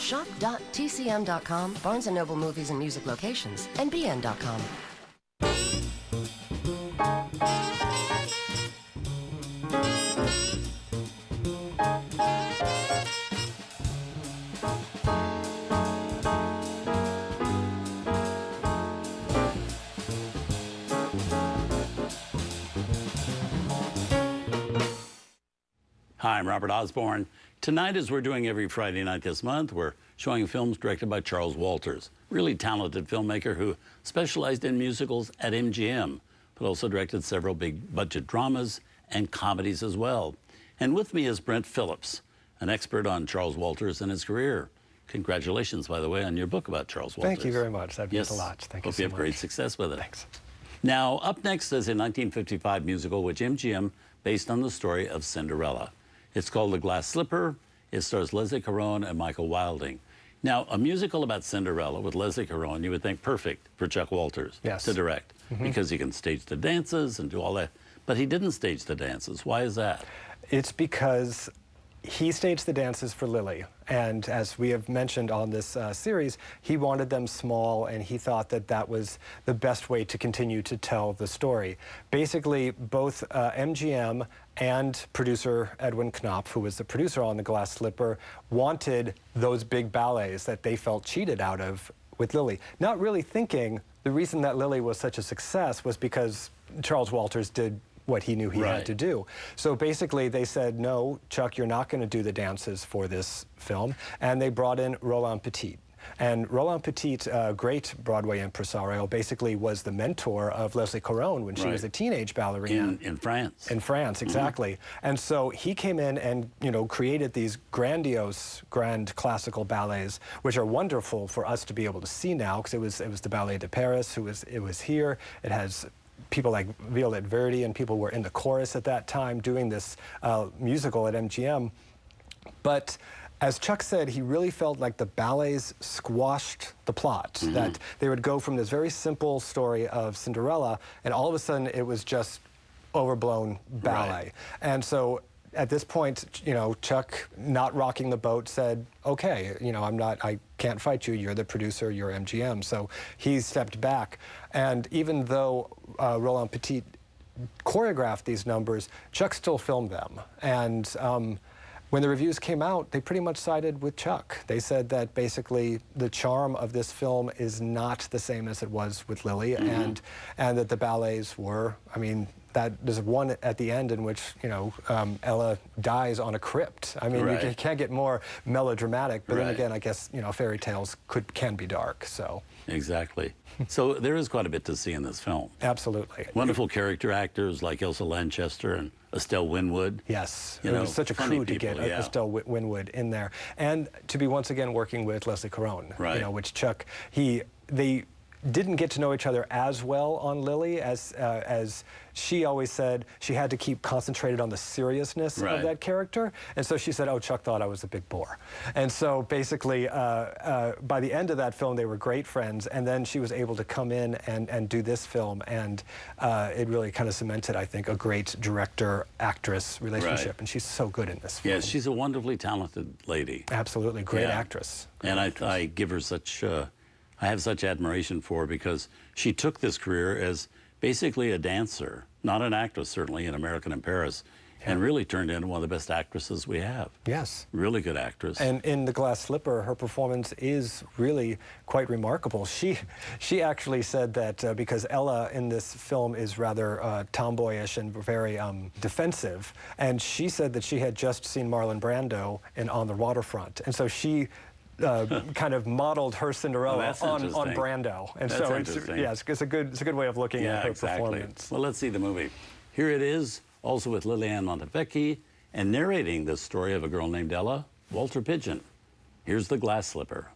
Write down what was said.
Shop.tcm.com, Barnes & Noble Movies and Music Locations, and bn.com. Hi, I'm Robert Osborne. Tonight, as we're doing every Friday night this month, we're showing films directed by Charles Walters, really talented filmmaker who specialized in musicals at MGM, but also directed several big-budget dramas and comedies as well. And with me is Brent Phillips, an expert on Charles Walters and his career. Congratulations, by the way, on your book about Charles Walters. Thank you very much. That means a lot. Thank you so much. Hope you have great success with it. Thanks. Now, up next is a 1955 musical which MGM based on the story of Cinderella. It's called The Glass Slipper. It stars Leslie Caron and Michael Wilding. Now, a musical about Cinderella with Leslie Caron, you would think perfect for Chuck Walters to direct, because he can stage the dances and do all that. But he didn't stage the dances. Why is that? It's because he staged the dances for Lily, and as we have mentioned on this series, he wanted them small, and he thought that that was the best way to continue to tell the story. Basically, both MGM and producer Edwin Knopf, who was the producer on The Glass Slipper, wanted those big ballets that they felt cheated out of with Lily. Not really thinking the reason that Lily was such a success was because Charles Walters did what he knew he had to do. So basically they said, no, Chuck, you're not going to do the dances for this film. And they brought in Roland Petit. And Roland Petit, a great Broadway impresario, basically was the mentor of Leslie Caron when she was a teenage ballerina. In France. In France, exactly. And so he came in and, you know, created these grandiose, grand classical ballets, which are wonderful for us to be able to see now, because it was the Ballet de Paris, it was here. It has people like Violette Verdi, and people were in the chorus at that time doing this musical at MGM. But as Chuck said, he really felt like the ballets squashed the plot, that they would go from this very simple story of Cinderella, and all of a sudden it was just overblown ballet. And so at this point, you know, Chuck, not rocking the boat, said, okay, you know, I can't fight you. You're the producer, you're MGM. So he stepped back. And even though Roland Petit choreographed these numbers, Chuck still filmed them. And when the reviews came out, they pretty much sided with Chuck. They said that basically the charm of this film is not the same as it was with Lily, and that the ballets were, I mean, there's one at the end in which, you know, Ella dies on a crypt. I mean, you can't get more melodramatic, but then again, I guess, you know, fairy tales can be dark, so. Exactly. So there is quite a bit to see in this film. Absolutely. Wonderful character actors like Elsa Lanchester and Estelle Winwood. Yes, it was such a coup to get Estelle Winwood in there. And to be once again working with Leslie Caron, you know, which Chuck, they didn't get to know each other as well on Lily, as she always said she had to keep concentrated on the seriousness of that character. And so she said, oh, Chuck thought I was a big bore. And so basically, by the end of that film, they were great friends. And then she was able to come in and do this film. And it really kind of cemented, I think, a great director-actress relationship. And she's so good in this film. Yes, she's a wonderfly talented lady. Absolutely, great actress. And I give her such... I have such admiration for her because she took this career as basically a dancer, not an actress, certainly, in American in Paris, and really turned into one of the best actresses we have. Yes. Really good actress. And in The Glass Slipper, her performance is really quite remarkable. She actually said that because Ella in this film is rather tomboyish and very defensive, and she said that she had just seen Marlon Brando in On the Waterfront, and so she kind of modeled her Cinderella on Brando, and so it's a good way of looking at her performance. Well, let's see the movie. Here it is, also with Liliane Montevecchi, and narrating the story of a girl named Ella, Walter Pidgeon. Here's The Glass Slipper.